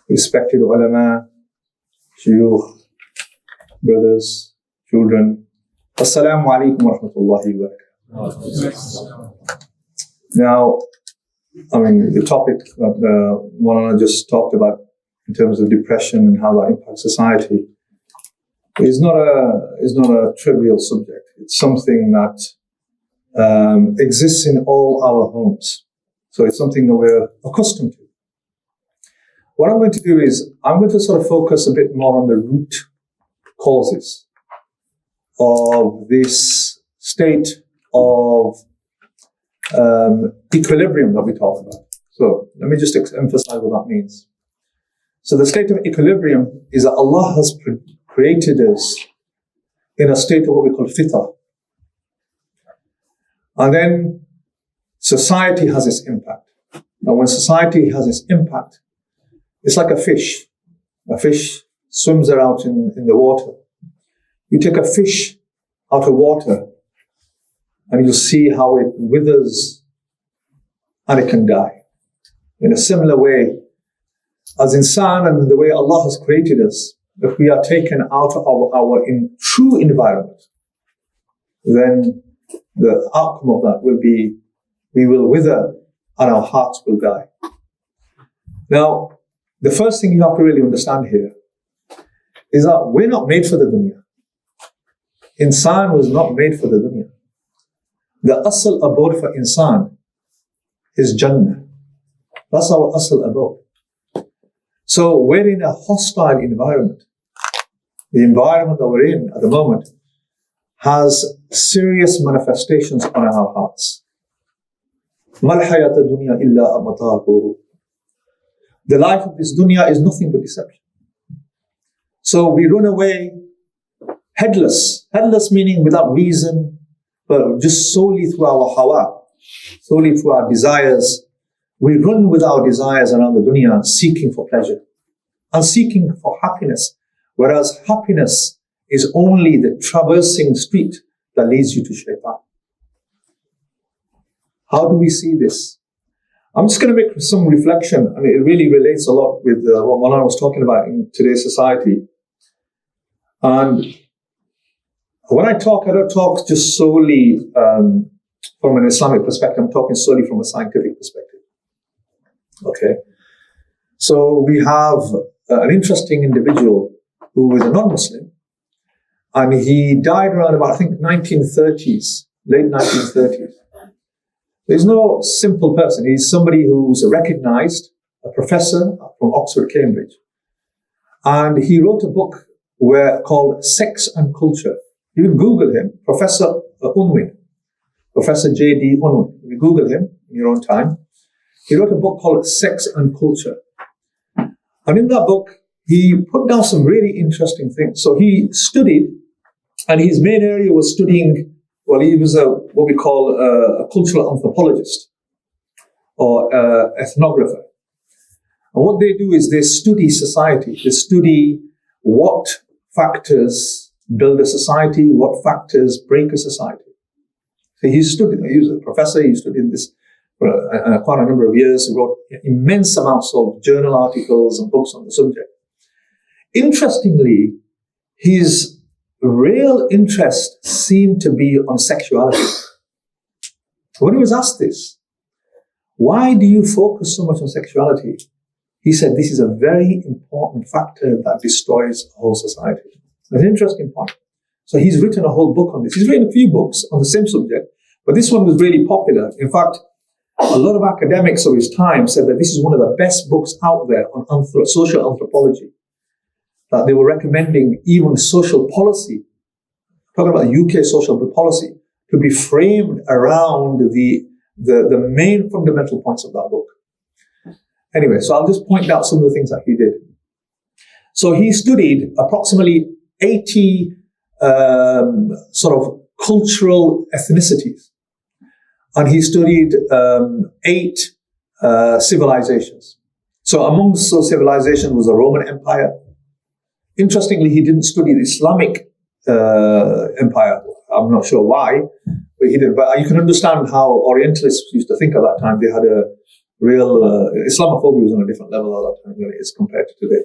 respected ulama, shuyukh, brothers, children. Assalamu alaikum wa rahmatullahi wa barakatuh. Now, the topic that Maulana just talked about in terms of depression and how that impacts society is not a trivial subject. It's something that exists in all our homes. So it's something that we're accustomed to. What I'm going to do is I'm going to sort of focus a bit more on the root causes of this state of equilibrium that we talk about. So let me just emphasize what that means. So the state of equilibrium is that Allah has created us in a state of what we call Fitra. And then society has its impact. Now when society has its impact, it's like a fish. A fish swims around in the water. You take a fish out of water and you see how it withers and it can die. In a similar way, as insan and the way Allah has created us, if we are taken out of our true environment, then the outcome of that will be we will wither and our hearts will die. Now, the first thing you have to really understand here is that we're not made for the dunya. Insan was not made for the dunya. The asl abode for insan is Jannah. That's our asl abode. So we're in a hostile environment. The environment that we're in at the moment has serious manifestations on our hearts. Mal hayata dunya illa matar ghurur. The life of this dunya is nothing but deception. So we run away headless. Headless meaning without reason, but just solely through our hawa, solely through our desires. We run with our desires around the dunya seeking for pleasure and seeking for happiness. Whereas happiness is only the traversing street that leads you to shaitan. How do we see this? I'm just going to make some reflection. I mean, it really relates a lot with what Maulana was talking about in today's society. And when I don't talk just solely from an Islamic perspective. I'm talking solely from a scientific perspective. Okay. So we have an interesting individual who is a non-Muslim, and he died around about, I think, 1930s, late 1930s. He's no simple person. He's somebody who's recognized, a professor from Oxford, Cambridge. And he wrote a book called Sex and Culture. You can Google him, Professor Unwin, Professor J.D. Unwin. You can Google him in your own time. He wrote a book called Sex and Culture. And in that book, he put down some really interesting things. So he studied, and his main area was studying, well, he was what we call a cultural anthropologist or ethnographer. And what they do is they study society. They study what factors build a society, what factors break a society. So he was a professor, he studied this for quite a number of years. He wrote immense amounts of journal articles and books on the subject. Interestingly, his real interest seemed to be on sexuality. When he was asked this, why do you focus so much on sexuality? He said, this is a very important factor that destroys a whole society. That's an interesting point. So he's written a whole book on this. He's written a few books on the same subject, but this one was really popular. In fact, a lot of academics of his time said that this is one of the best books out there on social anthropology. That they were recommending even social policy, talking about UK social policy, to be framed around the main fundamental points of that book. Anyway, so I'll just point out some of the things that he did. So he studied approximately 80 sort of cultural ethnicities. And he studied 8 civilizations. So amongst those civilizations was the Roman Empire. Interestingly, he didn't study the Islamic empire. I'm not sure why, but he did. But you can understand how Orientalists used to think at that time. They had Islamophobia was on a different level at that time than it is compared to today.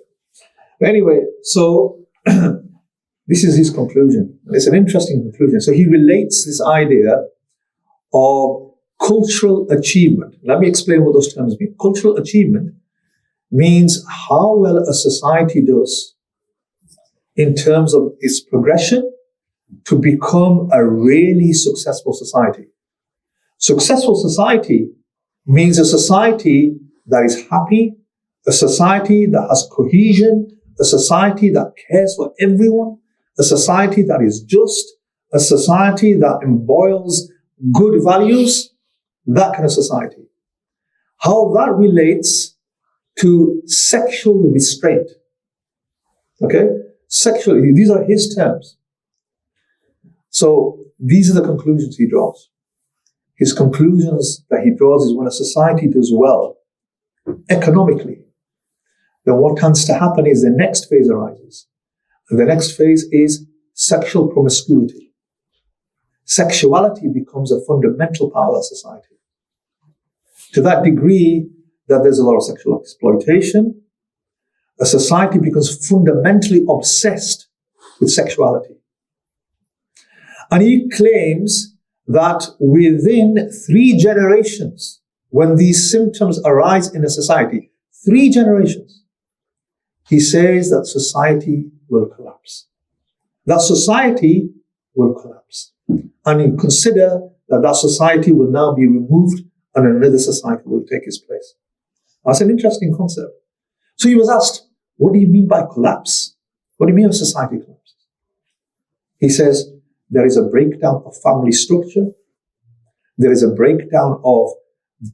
But anyway, so this is his conclusion. It's an interesting conclusion. So he relates this idea of cultural achievement. Let me explain what those terms mean. Cultural achievement means how well a society does in terms of its progression to become a really successful society. Successful society means a society that is happy, a society that has cohesion, a society that cares for everyone, a society that is just, a society that embroils good values, that kind of society. How that relates to sexual restraint. Okay? Sexually, these are his terms. So these are the conclusions he draws. His conclusions that he draws is when a society does well economically, then what tends to happen is the next phase arises. And the next phase is sexual promiscuity. Sexuality becomes a fundamental part of that society. To that degree that there's a lot of sexual exploitation, a society becomes fundamentally obsessed with sexuality. And he claims that within 3 generations, when these symptoms arise in a society, 3 generations, he says that society will collapse. That society will collapse. And you consider that that society will now be removed and another society will take its place. That's an interesting concept. So he was asked, what do you mean by collapse? What do you mean by society collapses? He says, there is a breakdown of family structure. There is a breakdown of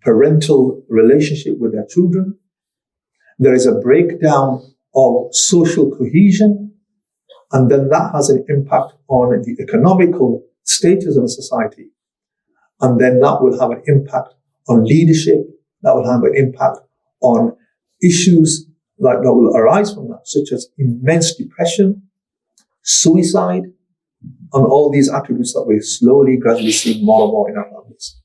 parental relationship with their children. There is a breakdown of social cohesion. And then that has an impact on the economical status of a society. And then that will have an impact on leadership. That will have an impact on issues that will arise from that, such as immense depression, suicide, and all these attributes that we're slowly, gradually seeing more and more in our families.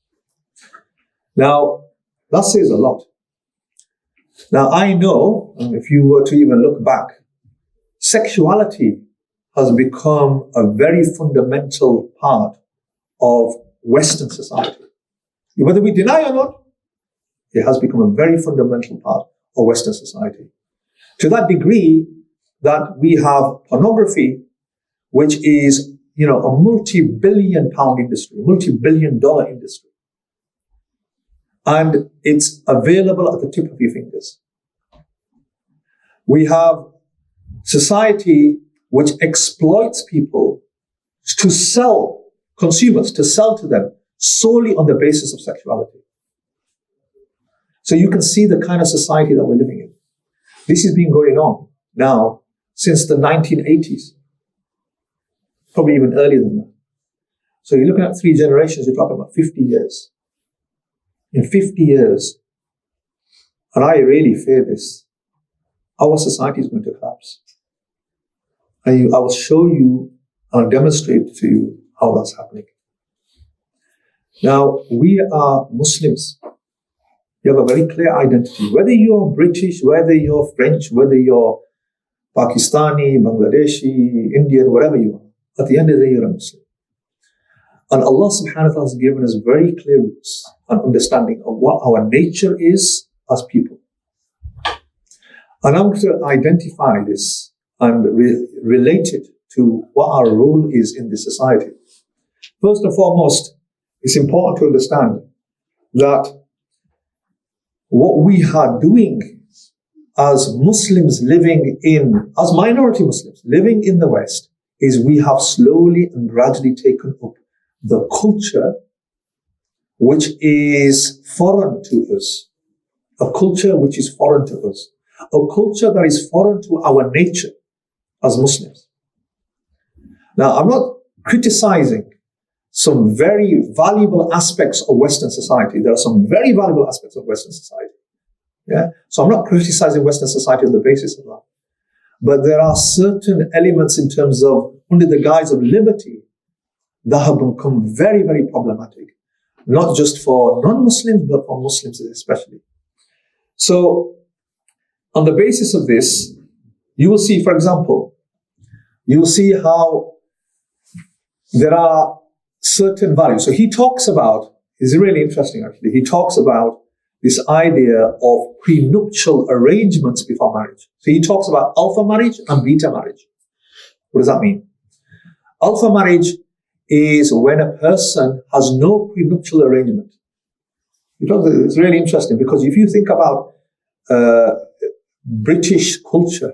Now, that says a lot. Now, I know, if you were to even look back, sexuality has become a very fundamental part of Western society. Whether we deny or not, it has become a very fundamental part of Western society. To that degree that we have pornography, which is, a multi-billion pound industry, multi-billion-dollar industry. And it's available at the tip of your fingers. We have society which exploits people to sell, consumers, to sell to them solely on the basis of sexuality. So you can see the kind of society that we're living in. This has been going on now since the 1980s. Probably even earlier than that. So you're looking at 3 generations, you're talking about 50 years. In 50 years, and I really fear this, our society is going to collapse. And I will show you and demonstrate to you how that's happening. Now, we are Muslims. You have a very clear identity. Whether you're British, whether you're French, whether you're Pakistani, Bangladeshi, Indian, whatever you are, at the end of the day, you're a Muslim. And Allah subhanahu wa ta'ala has given us very clear roots and understanding of what our nature is as people. And I'm going to identify this and relate it to what our role is in this society. First and foremost, it's important to understand that what we are doing as Muslims as minority Muslims living in the West, is we have slowly and gradually taken up the culture which is foreign to us. A culture which is foreign to us. A culture that is foreign to our nature as Muslims. Now, I'm not criticizing some very valuable aspects of Western society. There are some very valuable aspects of Western society. Yeah? So I'm not criticizing Western society on the basis of that. But there are certain elements in terms of, under the guise of liberty, that have become very, very problematic. Not just for non-Muslims, but for Muslims especially. So on the basis of this, you will see, for example, you will see how there are certain values. So he talks about, it's really interesting actually, he talks about this idea of prenuptial arrangements before marriage. So he talks about alpha marriage and beta marriage. What does that mean? Alpha marriage is when a person has no prenuptial arrangement. You know, it's really interesting because if you think about British culture,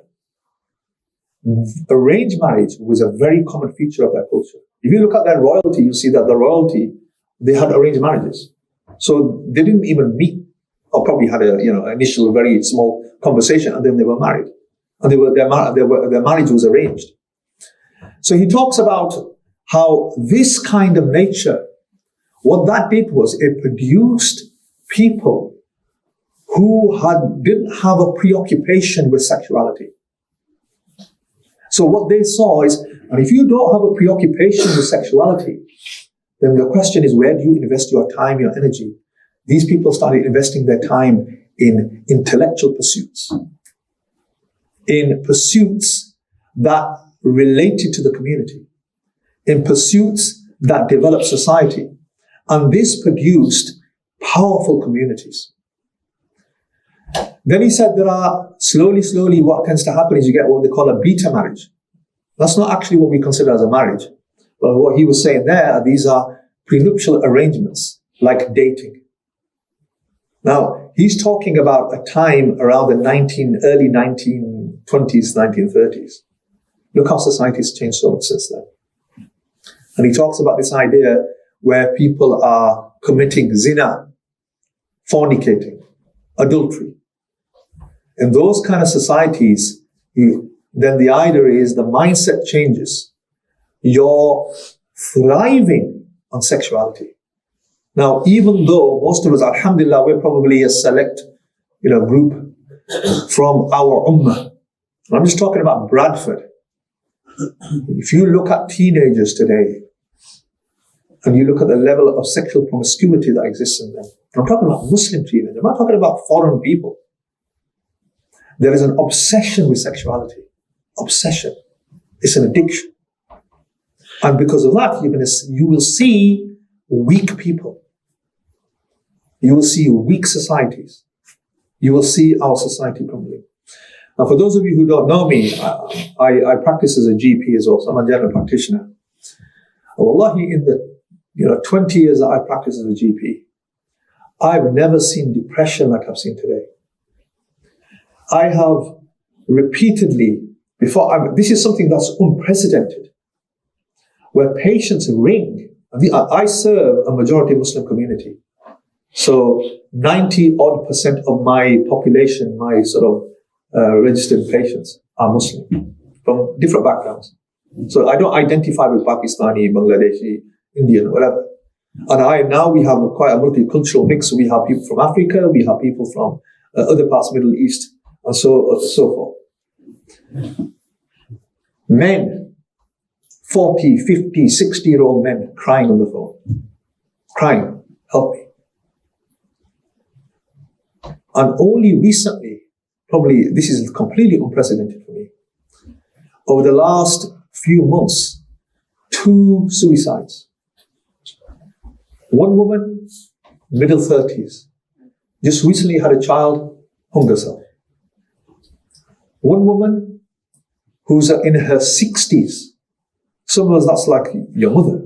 arranged marriage was a very common feature of their culture. If you look at their royalty, you see that the royalty, they had arranged marriages. So they didn't even meet, or probably had a initial very small conversation, and then they were married, and their marriage was arranged. So he talks about how this kind of nature, what that did was it produced people who didn't have a preoccupation with sexuality. So what they saw is, and if you don't have a preoccupation with sexuality, then the question is, where do you invest your time, your energy? These people started investing their time in intellectual pursuits, in pursuits that related to the community, in pursuits that developed society. And this produced powerful communities. Then he said there are slowly, what tends to happen is you get what they call a beta marriage. That's not actually what we consider as a marriage. But what he was saying there, these are prenuptial arrangements, like dating. Now, he's talking about a time around the early 1920s, 1930s. Look how society's changed so much since then. And he talks about this idea where people are committing zina, fornicating, adultery. In those kind of societies, then the idea is the mindset changes. You're thriving on sexuality. Now, even though most of us, alhamdulillah, we're probably a select group from our ummah. I'm just talking about Bradford. If you look at teenagers today, and you look at the level of sexual promiscuity that exists in them, I'm talking about Muslim teenagers, I'm not talking about foreign people. There is an obsession with sexuality. Obsession. It's an addiction. And because of that, you will see weak people. You will see weak societies. You will see our society crumbling. Now, for those of you who don't know me, I practice as a GP as well, so I'm a general practitioner. Wallahi, in the 20 years that I practice as a GP, I've never seen depression like I've seen today. I have repeatedly, this is something that's unprecedented, where patients ring. I serve a majority Muslim community. So 90% of my population, my sort of registered patients are Muslim from different backgrounds. So I don't identify with Pakistani, Bangladeshi, Indian, whatever. And we have quite a multicultural mix. We have people from Africa, we have people from other parts of the Middle East, and so forth. Men, 40, 50, 60-year-old men crying on the phone. Crying, help me. And only recently, probably this is completely unprecedented for me, over the last few months, 2 suicides. One woman, middle 30s, just recently had a child, hung herself. One woman who's in her 60s, some of us, that's like your mother,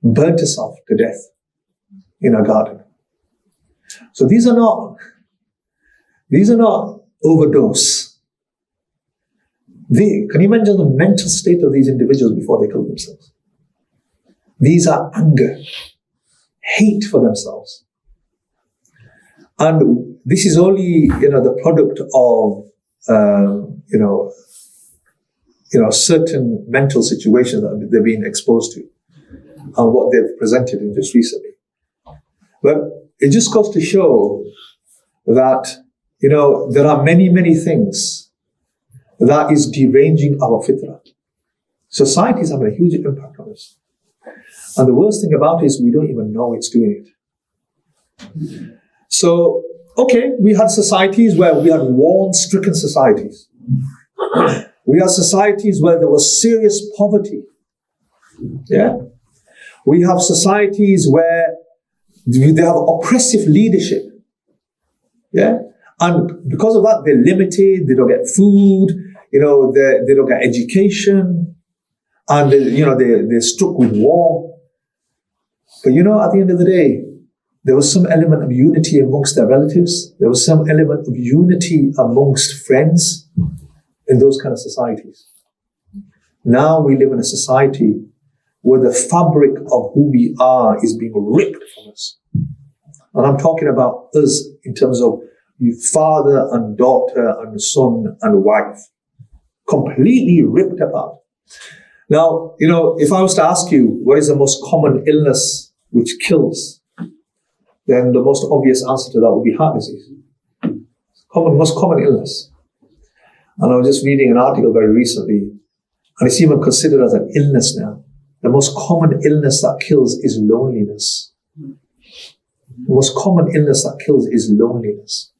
burnt herself to death in her garden. So these are not overdose. Can you imagine the mental state of these individuals before they kill themselves? These are anger, hate for themselves. And this is only, the product of, certain mental situations that they've been exposed to and what they've presented in just recently. But it just goes to show that, there are many, many things that is deranging our fitra. Society is having a huge impact on us. And the worst thing about it is we don't even know it's doing it. So Okay, we had societies where we had war-stricken societies. We had societies where there was serious poverty. Yeah. We have societies where they have oppressive leadership. Yeah. And because of that, they're limited, they don't get food, they don't get education, and they're struck with war. But at the end of the day, there was some element of unity amongst their relatives. There was some element of unity amongst friends in those kind of societies. Now we live in a society where the fabric of who we are is being ripped from us. And I'm talking about us in terms of father and daughter and son and wife. Completely ripped apart. Now, if I was to ask you, what is the most common illness which kills? Then the most obvious answer to that would be heart disease. Most common illness. And I was just reading an article very recently, and it's even considered as an illness now. The most common illness that kills is loneliness. The most common illness that kills is loneliness.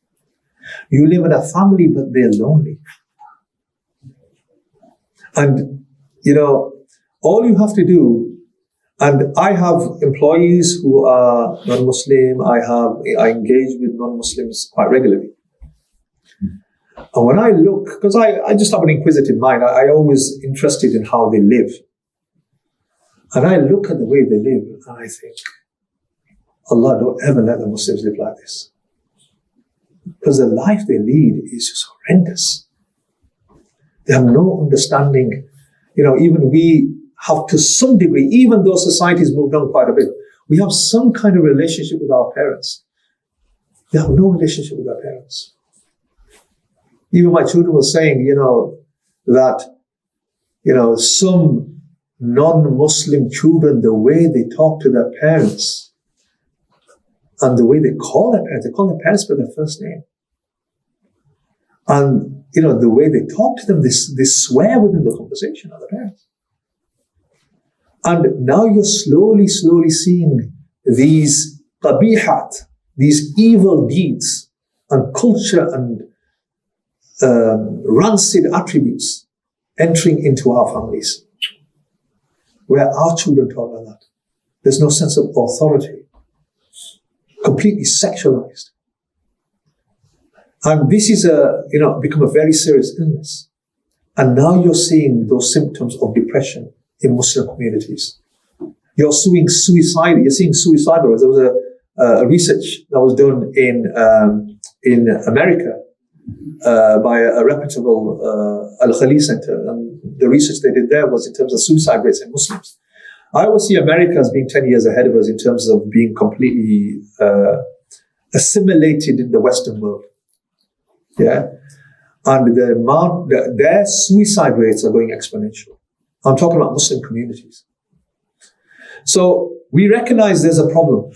You live in a family, but they're lonely. And, all you have to do, and I have employees who are non-Muslim, I engage with non-Muslims quite regularly. And when I look, because I just have an inquisitive mind, I always interested in how they live. And I look at the way they live, and I think, Allah, don't ever let the Muslims live like this. Because the life they lead is just horrendous. They have no understanding. Even we have to some degree, even though society's moved on quite a bit, we have some kind of relationship with our parents. They have no relationship with their parents. Even my children were saying, that, some non-Muslim children, the way they talk to their parents and the way they call their parents by their first name. And, the way they talk to them, they swear within the conversation of the parents. And now you're slowly seeing these qabihat, these evil deeds and culture and rancid attributes entering into our families, where our children talk like that. There's no sense of authority, completely sexualized. And this is become a very serious illness. And now you're seeing those symptoms of depression in Muslim communities. You're seeing suicide. You're seeing suicidal. There was a research that was done in America by a reputable Al-Khali Center, and the research they did there was in terms of suicide rates in Muslims. I always see America as being 10 years ahead of us in terms of being completely assimilated in the Western world. Yeah, and their suicide rates are going exponential. I'm talking about Muslim communities. So we recognize there's a problem,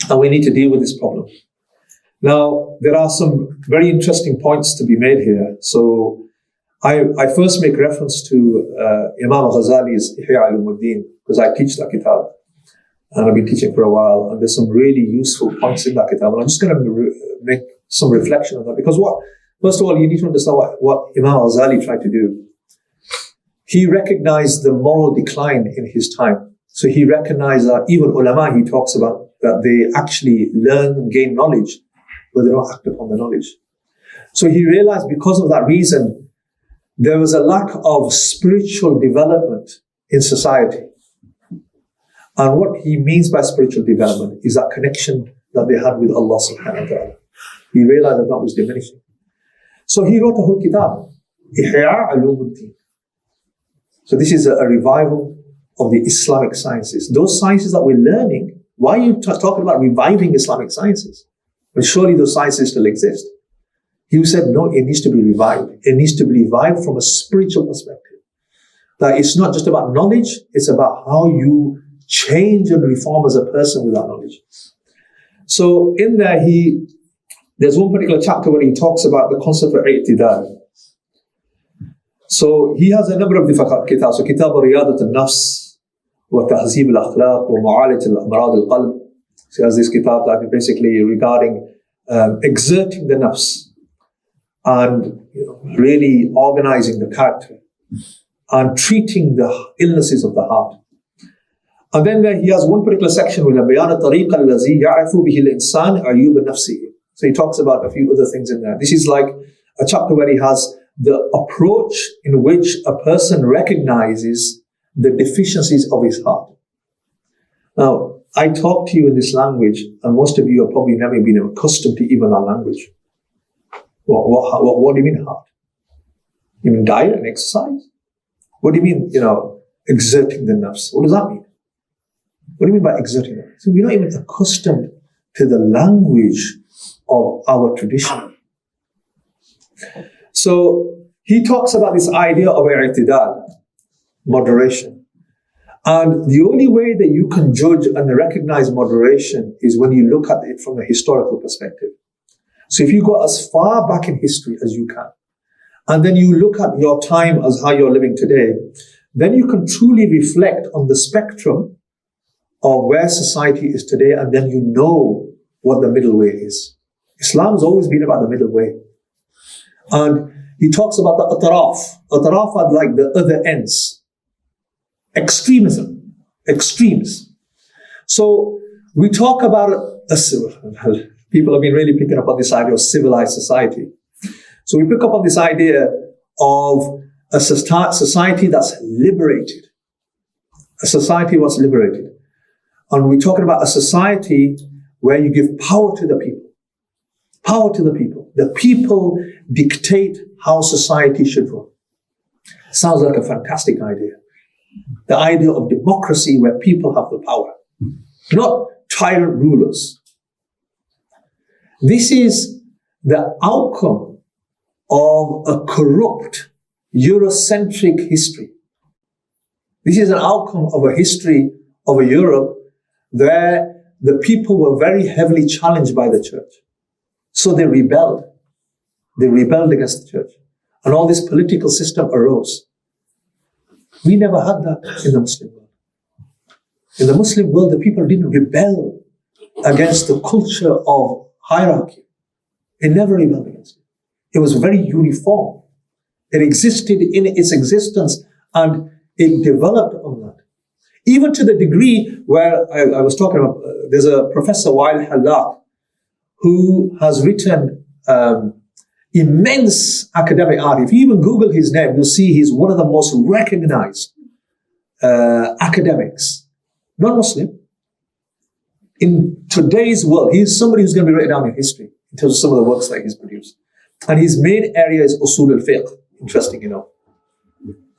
and we need to deal with this problem. Now, there are some very interesting points to be made here. So I first make reference to Imam Ghazali's Ihya Ulumuddin, because I teach that kitab, and I've been teaching for a while, and there's some really useful points in that kitab, and I'm just going to make some reflection on that, because first of all, you need to understand what Imam Ghazali tried to do. He recognized the moral decline in his time. So he recognized that even ulama, he talks about that they actually learn, gain knowledge, but they don't act upon the knowledge. So he realized because of that reason, there was a lack of spiritual development in society. And what he means by spiritual development is that connection that they had with Allah subhanahu wa ta'ala. He realized that was diminishing. So he wrote a whole kitab, Ihya Ulumuddin. So this is a revival of the Islamic sciences. Those sciences that we're learning, why are you talking about reviving Islamic sciences? Well, surely those sciences still exist. He said, no, it needs to be revived. It needs to be revived from a spiritual perspective. That it's not just about knowledge, it's about how you change and reform as a person with that knowledge. So in there, there's one particular chapter where he talks about the concept of i'tidal. So he has a number of different kitabs. So Kitab Riyadat al-Nafs, wa Tahzib al-Akhlaq, wa Mu'alaj al-Amrad al-Qalb. So he has this kitab that is basically regarding exerting the nafs, and really organizing the character, and treating the illnesses of the heart. And then he has one particular section with بيان الطريق الذي يعرف به الإنسان عيوب نفسه. So he talks about a few other things in there. This is like a chapter where he has the approach in which a person recognizes the deficiencies of his heart. Now, I talk to you in this language, and most of you have probably never been accustomed to even that language. What do you mean heart? You mean diet and exercise? What do you mean, exerting the nafs? What does that mean? What do you mean by exerting it? So we're not even accustomed to the language of our tradition. So he talks about this idea of i'tidal, moderation. And the only way that you can judge and recognize moderation is when you look at it from a historical perspective. So if you go as far back in history as you can, and then you look at your time as how you're living today, then you can truly reflect on the spectrum of where society is today, and then you know what the middle way is. Islam's always been about the middle way. And he talks about the atraf. Atraf are like the other ends. Extremism. Extremes. So we talk about people have been really picking up on this idea of civilized society. So we pick up on this idea of a society that's liberated. A society was liberated. And we're talking about a society where you give power to the people. Power to the people. The people dictate how society should run. Sounds like a fantastic idea. The idea of democracy where people have the power, not tyrant rulers. This is the outcome of a corrupt Eurocentric history. This is an outcome of a history of a Europe where the people were very heavily challenged by the church. So they rebelled. They rebelled against the church. And all this political system arose. We never had that in the Muslim world. In the Muslim world, the people didn't rebel against the culture of hierarchy. They never rebelled against it. It was very uniform. It existed in its existence and it developed on that. Even to the degree where I was talking about, there's a Professor Wael Halak who has written immense academic art. If you even Google his name, you'll see he's one of the most recognized academics, non-Muslim, in today's world. He's somebody who's going to be written down in history in terms of some of the works that he's produced. And his main area is usul al-fiqh. Interesting,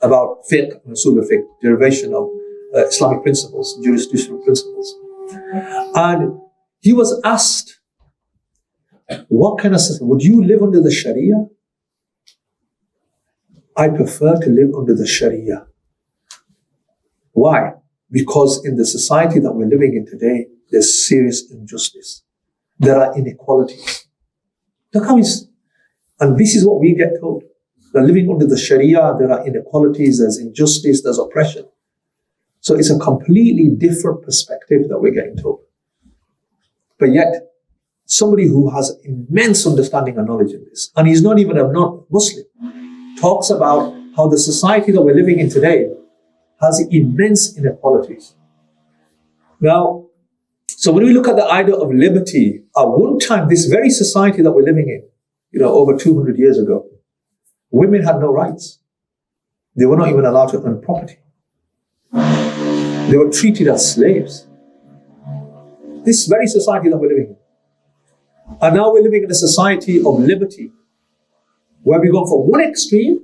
about fiqh and usul al-fiqh, derivation of Islamic principles, jurisdictional principles. And he was asked, what kind of system? Would you live under the Sharia? I prefer to live under the Sharia. Why? Because in the society that we're living in today, there's serious injustice. There are inequalities. Look how and this is what we get told. That living under the Sharia, there are inequalities, there's injustice, there's oppression. So it's a completely different perspective that we're getting told. But yet, somebody who has immense understanding and knowledge in this, and he's not even a non-Muslim, talks about how the society that we're living in today has immense inequalities. Now, so when we look at the idea of liberty, at one time, this very society that we're living in, over 200 years ago, women had no rights. They were not even allowed to own property. They were treated as slaves. This very society that we're living in. And now we're living in a society of liberty, where we go from one extreme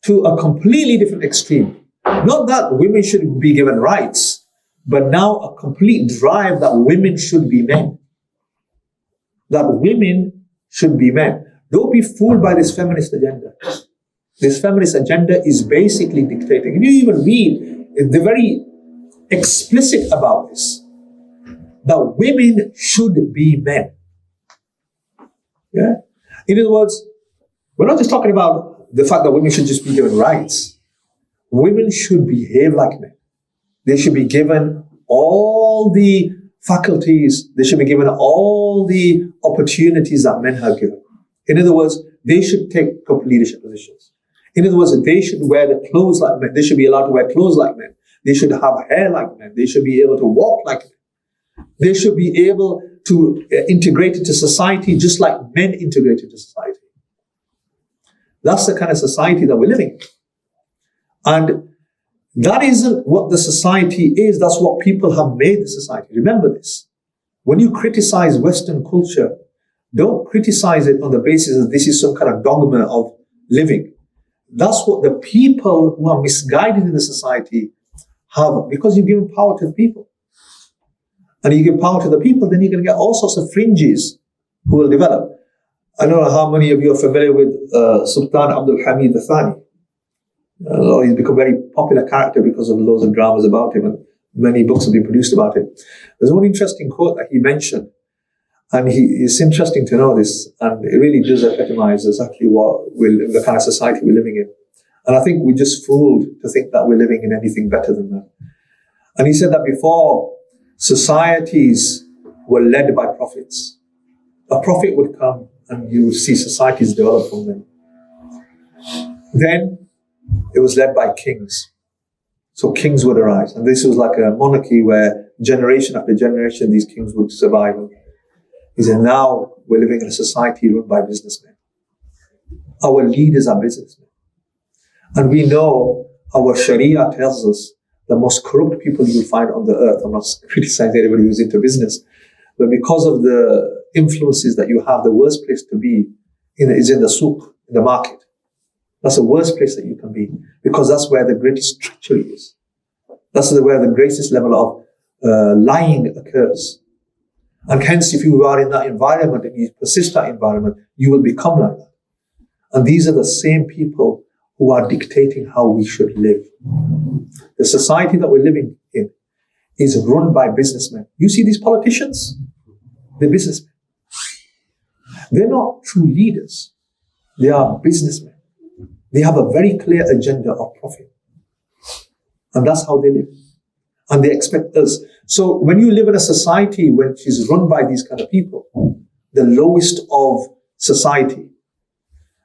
to a completely different extreme. Not that women should be given rights, but now a complete drive that women should be men. That women should be men. Don't be fooled by this feminist agenda. This feminist agenda is basically dictating. If you even read, they're very explicit about this, that women should be men. Yeah? In other words, we're not just talking about the fact that women should just be given rights. Women should behave like men. They should be given all the faculties. They should be given all the opportunities that men have given. In other words, they should take up leadership positions. In other words, they should wear the clothes like men. They should be allowed to wear clothes like men. They should have hair like men. They should be able to walk like men. They should be able to integrate into society just like men integrate into society. That's the kind of society that we're living in. And that isn't what the society is. That's what people have made the society. Remember this. When you criticize Western culture, don't criticize it on the basis that this is some kind of dogma of living. That's what the people who are misguided in the society have, because you've given power to the people. And you give power to the people, then you're going to get all sorts of fringes who will develop. I don't know how many of you are familiar with Sultan Abdul Hamid Thani. He's become a very popular character because of loads of dramas about him, and many books have been produced about him. There's one interesting quote that he mentioned, and it's interesting to know this, and it really does epitomize exactly the kind of society we're living in. And I think we're just fooled to think that we're living in anything better than that. And he said that before, societies were led by prophets. A prophet would come and you would see societies develop from them. Then it was led by kings. So kings would arise. And this was like a monarchy where generation after generation these kings would survive. He said, now we're living in a society run by businessmen. Our leaders are businessmen. And we know our Sharia tells us the most corrupt people you will find on the earth. I'm not criticizing anybody who's into business, but because of the influences that you have, the worst place to be is in the souk, in the market. That's the worst place that you can be, because that's where the greatest treachery is. That's where the greatest level of lying occurs. And hence, if you are in that environment and you persist that environment, you will become like that. And these are the same people who are dictating how we should live. The society that we're living in is run by businessmen. You see these politicians? They're businessmen. They're not true leaders. They are businessmen. They have a very clear agenda of profit. And that's how they live. And they expect us. So when you live in a society which is run by these kind of people, the lowest of society,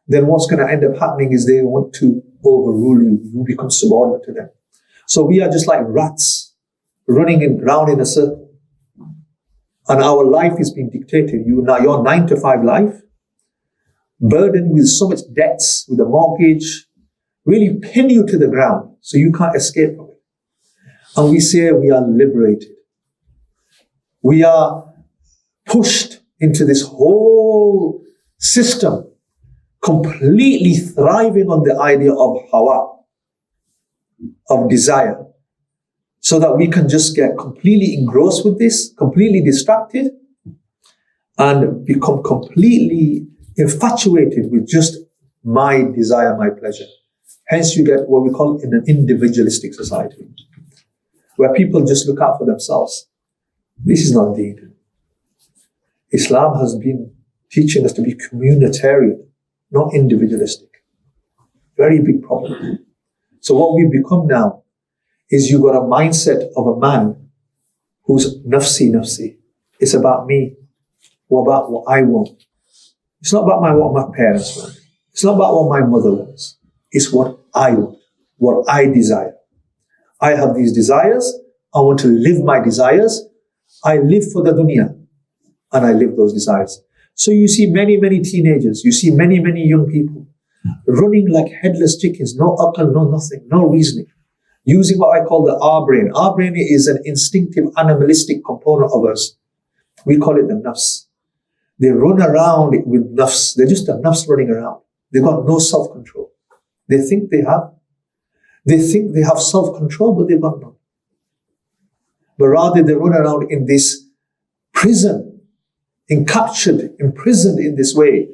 then what's going to end up happening is they want to overrule you. You become subordinate to them. So we are just like rats running around in a circle. And our life is being dictated. Your 9-to-5 life, burdened with so much debts, with a mortgage, really pin you to the ground so you can't escape from it. And we say we are liberated. We are pushed into this whole system, completely thriving on the idea of hawa, of desire, so that we can just get completely engrossed with this, completely distracted, and become completely infatuated with just my desire, my pleasure. Hence you get what we call in an individualistic society, where people just look out for themselves. This is not deen. Islam has been teaching us to be communitarian, not individualistic. Very big problem. So what we've become now is you've got a mindset of a man who's nafsi. It's about me. What about what I want? It's not about what my parents want. It's not about what my mother wants. It's what I want, what I desire. I have these desires. I want to live my desires. I live for the dunya, and I live those desires. So you see many teenagers, you see many young people running like headless chickens, no akal, no nothing, no reasoning, using what I call the R brain. R brain is an instinctive, animalistic component of us. We call it the nafs. They run around with nafs. They're just a nafs running around. They've got no self-control. They think they have. They think they have self-control, but they've got none. But rather they run around in this prison, imprisoned in this way,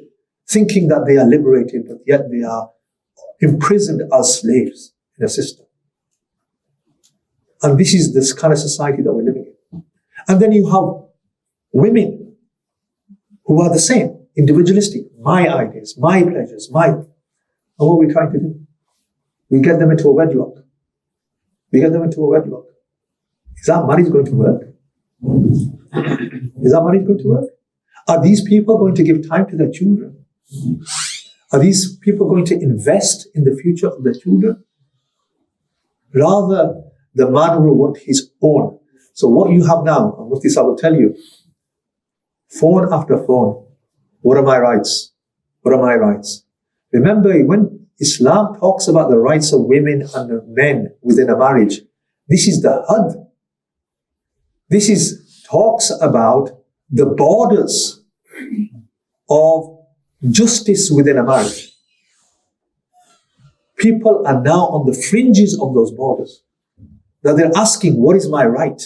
thinking that they are liberated, but yet they are imprisoned as slaves in a system. And this is this kind of society that we're living in. And then you have women who are the same, individualistic, my ideas, my pleasures, and what are we trying to do? We get them into a wedlock. Is that marriage going to work? Is that marriage going to work? Are these people going to give time to their children? Are these people going to invest in the future of their children? Rather, the man will want his own. So what you have now, and Mufti Sahib will tell you, phone after phone, what are my rights? What are my rights? Remember, when Islam talks about the rights of women and men within a marriage, this is the had. This talks about the borders of justice within a marriage. People are now on the fringes of those borders. That they're asking, what is my right?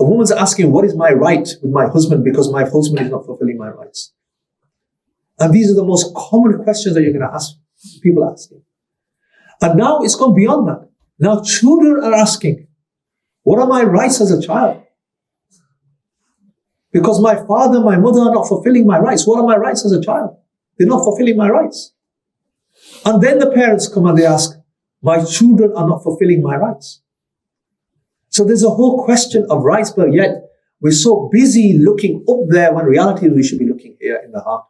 A woman's asking, what is my right with my husband because my husband is not fulfilling my rights? And these are the most common questions that you're going to ask people asking. And now it's gone beyond that. Now children are asking, what are my rights as a child? Because my father, my mother are not fulfilling my rights. What are my rights as a child? They're not fulfilling my rights. And then the parents come and they ask, my children are not fulfilling my rights. So there's a whole question of rights, but yet we're so busy looking up there when reality we should be looking here in the heart.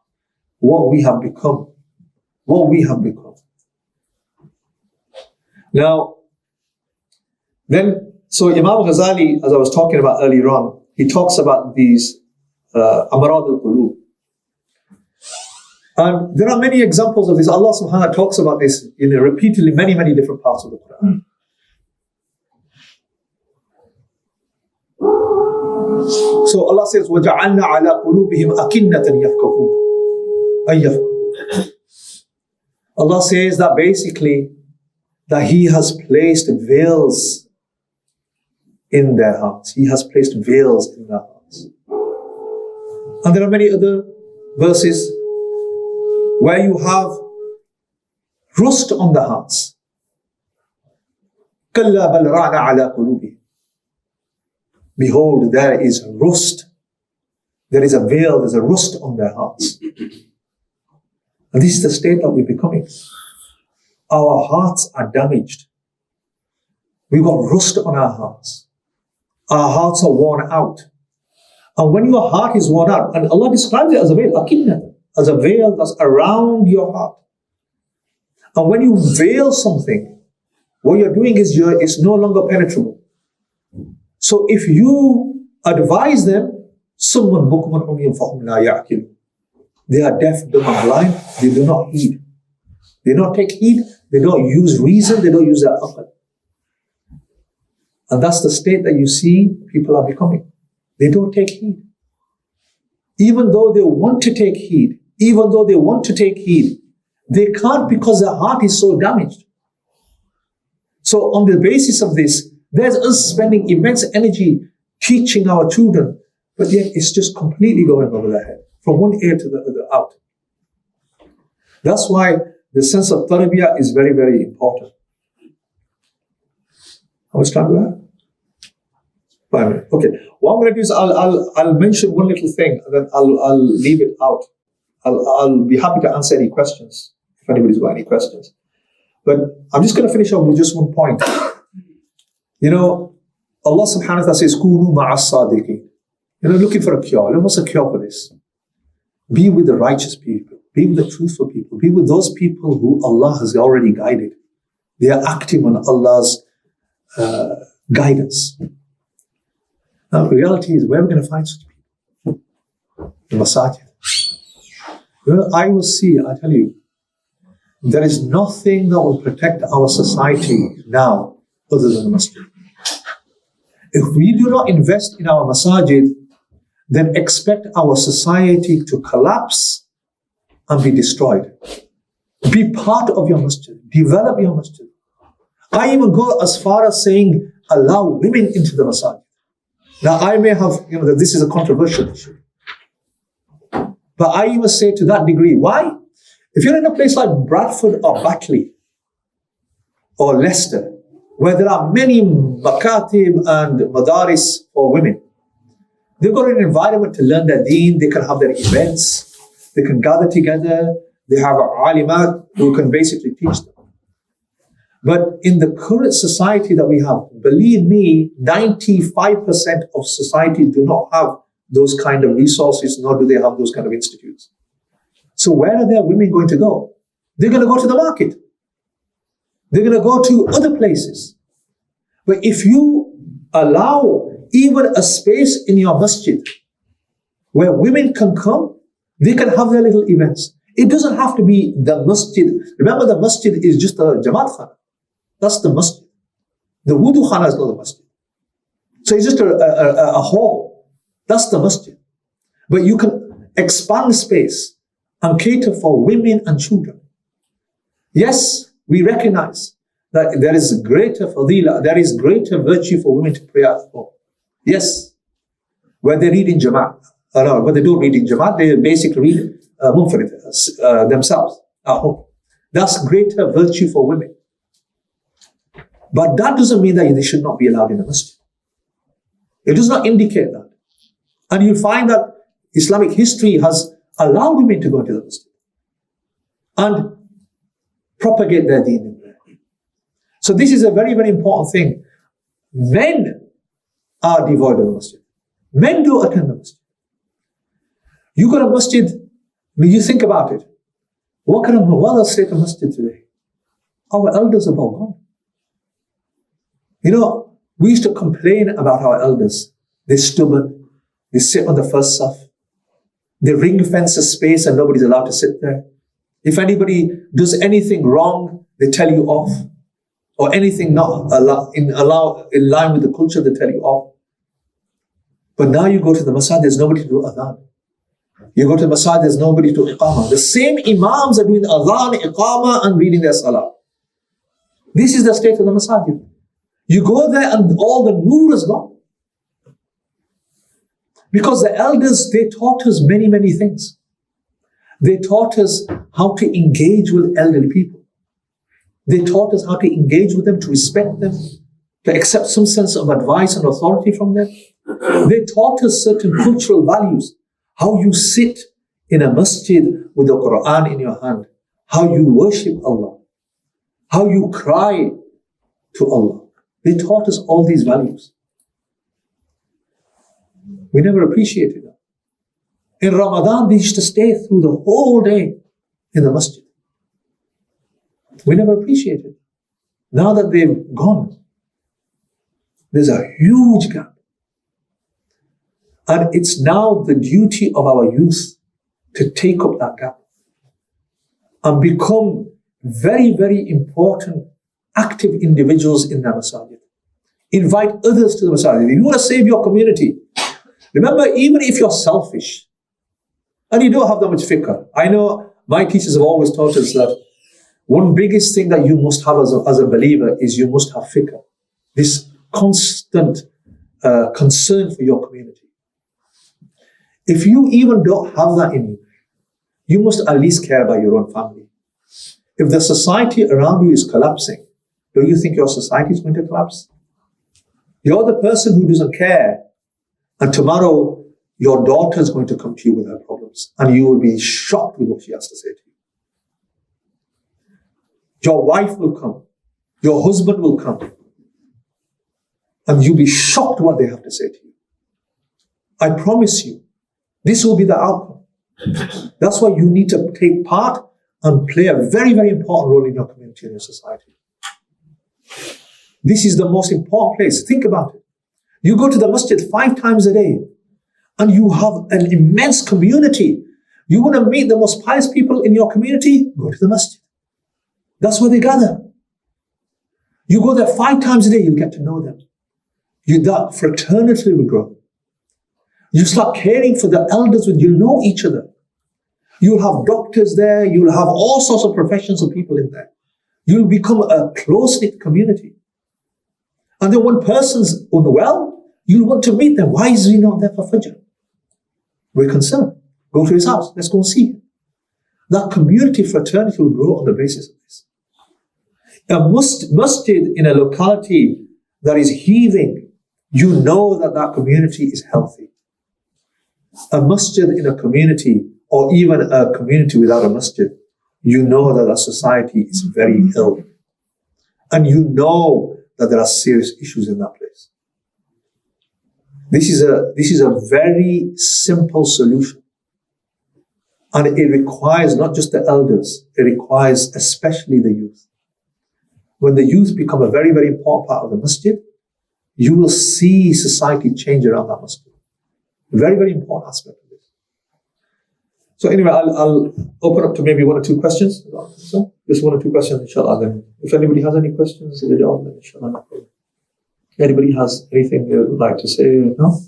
What we have become. What we have become. Now, then, so Imam Ghazali, as I was talking about earlier on, he talks about these amarad al-qulub. And there are many examples of this. Allah subhanahu wa ta'ala talks about this repeatedly, many, many different parts of the Quran. So Allah says, وَجَعَلْنَا عَلَىٰ قُلُوبِهِمْ أَكِنَّةً يَفْقَهُونَ. Allah says that basically, that He has placed veils in their hearts. He has placed veils in their hearts. And there are many other verses where you have rust on the hearts. كَلَّا بَلْ رَعْنَ عَلَىٰ قُلُوبِهِمْ. Behold, there is rust. There is a veil, there's a rust on their hearts. And this is the state that we're becoming. Our hearts are damaged. We've got rust on our hearts. Our hearts are worn out. And when your heart is worn out, and Allah describes it as a veil, akinna, as a veil that's around your heart. And when you veil something, what you're doing is it's no longer penetrable. So if you advise them, someone they are deaf, dumb, and blind, they do not heed. They don't take heed, they don't use reason, they don't use their aql. And that's the state that you see people are becoming. They don't take heed. Even though they want to take heed, they can't because their heart is so damaged. So on the basis of this, there's us spending immense energy teaching our children, but yet it's just completely going over their head, from one ear to the other out. That's why the sense of tarbiyah is very, very important. How much time do I have? 5 minutes. Okay. What I'm going to do is I'll mention one little thing, and then I'll leave it out. I'll be happy to answer any questions if anybody's got any questions. But I'm just going to finish up with just one point. Allah subhanahu wa ta'ala says, "Kunu ma'as sadiqin." Looking for a cure. What's a cure for this? Be with the righteous people. Be with the truthful people. Be with those people who Allah has already guided. They are acting on Allah's guidance. Now, the reality is, where are we going to find such people? The masajid. Well, I tell you, there is nothing that will protect our society now other than the masjid. If we do not invest in our masajid, then expect our society to collapse and be destroyed. Be part of your masjid. Develop your masjid. I even go as far as saying, allow women into the masajid. Now, I may have, that this is a controversial issue. But I even say to that degree, why? If you're in a place like Bradford or Batley or Leicester, where there are many makatib and madaris for women, they've got an environment to learn their deen, they can have their events, they can gather together, they have alimat who can basically teach them. But in the current society that we have, believe me, 95% of society do not have those kind of resources, nor do they have those kind of institutes. So where are their women going to go? They're going to go to the market. They're going to go to other places. But if you allow even a space in your masjid where women can come, they can have their little events. It doesn't have to be the masjid. Remember, the masjid is just a Jamaat khana. That's the masjid. The wudu khana is not the masjid. So it's just a hall. That's the masjid. But you can expand space and cater for women and children. Yes, we recognize that there is greater fadila, there is greater virtue for women to pray at home. Yes, where they read in Jamaat. No, when they don't read in Jamaat, they basically read munfarid themselves at home. That's greater virtue for women. But that doesn't mean that they should not be allowed in the masjid. It does not indicate that. And you'll find that Islamic history has allowed women to go into the masjid and propagate their deen in there. So this is a very, very important thing. Men are devoid of the masjid. Men do attend the masjid. You go to masjid, when you think about it, what kind of mawala state of masjid today? Our elders are all gone. You know, we used to complain about our elders. They're stubborn. They sit on the first saf. They ring fence a space and nobody's allowed to sit there. If anybody does anything wrong, they tell you off. Or anything not in line with the culture, they tell you off. But now you go to the masjid, there's nobody to do adhan. You go to the masjid, there's nobody to iqamah. The same imams are doing adhan, iqamah, and reading their salah. This is the state of the masjid. You go there and all the nur is gone. Because the elders, they taught us many, many things. They taught us how to engage with elderly people. They taught us how to engage with them, to respect them, to accept some sense of advice and authority from them. They taught us certain cultural values. How you sit in a masjid with the Quran in your hand. How you worship Allah. How you cry to Allah. They taught us all these values. We never appreciated them. In Ramadan, they used to stay through the whole day in the masjid. We never appreciated it. Now that they've gone, there's a huge gap. And it's now the duty of our youth to take up that gap and become very, very important, active individuals in the masajid. Invite others to the masajid. If you want to save your community, remember, even if you're selfish and you don't have that much fiqh, I know my teachers have always taught us that one biggest thing that you must have as a believer is you must have fiqh. This constant concern for your community. If you even don't have that in you, you must at least care about your own family. If the society around you is collapsing, don't you think your society is going to collapse? You're the person who doesn't care, and tomorrow your daughter is going to come to you with her problems, and you will be shocked with what she has to say to you. Your wife will come, your husband will come, and you'll be shocked what they have to say to you. I promise you, this will be the outcome. That's why you need to take part and play a very, very important role in your community and your society. This is the most important place. Think about it. You go to the masjid 5 times a day and you have an immense community. You want to meet the most pious people in your community? Go to the masjid. That's where they gather. You go there 5 times a day, you'll get to know them. That fraternity will grow. You start caring for the elders when you know each other. You'll have doctors there. You'll have all sorts of professions of people in there. You'll become a close-knit community. And then when person's unwell, you'll want to meet them. Why is he not there for Fajr? We're concerned. Go to his house. Let's go and see him. That community fraternity will grow on the basis of this. A masjid in a locality that is heaving, you know that community is healthy. A masjid in a community, or even a community without a masjid, you know that society is very ill. and you know that there are serious issues in that place. This is a very simple solution. And it requires not just the elders, it requires especially the youth. When the youth become a very, very important part of the masjid, you will see society change around that masjid. Very, very important aspect of this. So anyway, I'll open up to maybe one or two questions. So just one or two questions, inshallah. Then if anybody has any questions, then inshallah, no problem. Anybody has anything they would like to say? No?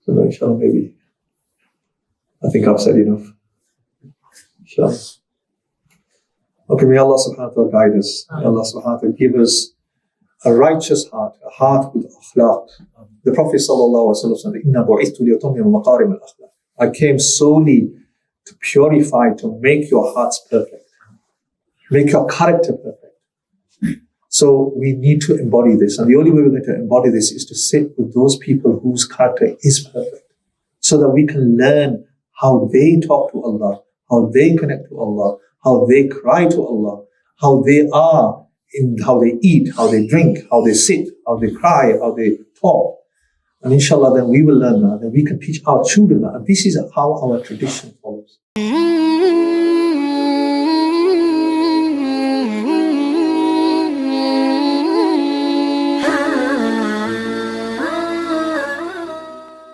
So no, inshallah, maybe. I think I've said enough. Inshallah. Okay, may Allah subhanahu wa ta'ala guide us. May Allah subhanahu wa ta'ala give us a righteous heart, a heart with akhlaq. The Prophet sallallahu alaihi wasallam said, "Inna bu'ithtu liyutammima maqarim al-akhlaq." I came solely to purify, to make your hearts perfect, make your character perfect. So we need to embody this, and the only way we're going to embody this is to sit with those people whose character is perfect, so that we can learn how they talk to Allah, how they connect to Allah, how they cry to Allah, how they are in how they eat, how they drink, how they sit, how they cry, how they talk. And inshallah, then we will learn that, and we can teach our children that. And this is how our tradition follows.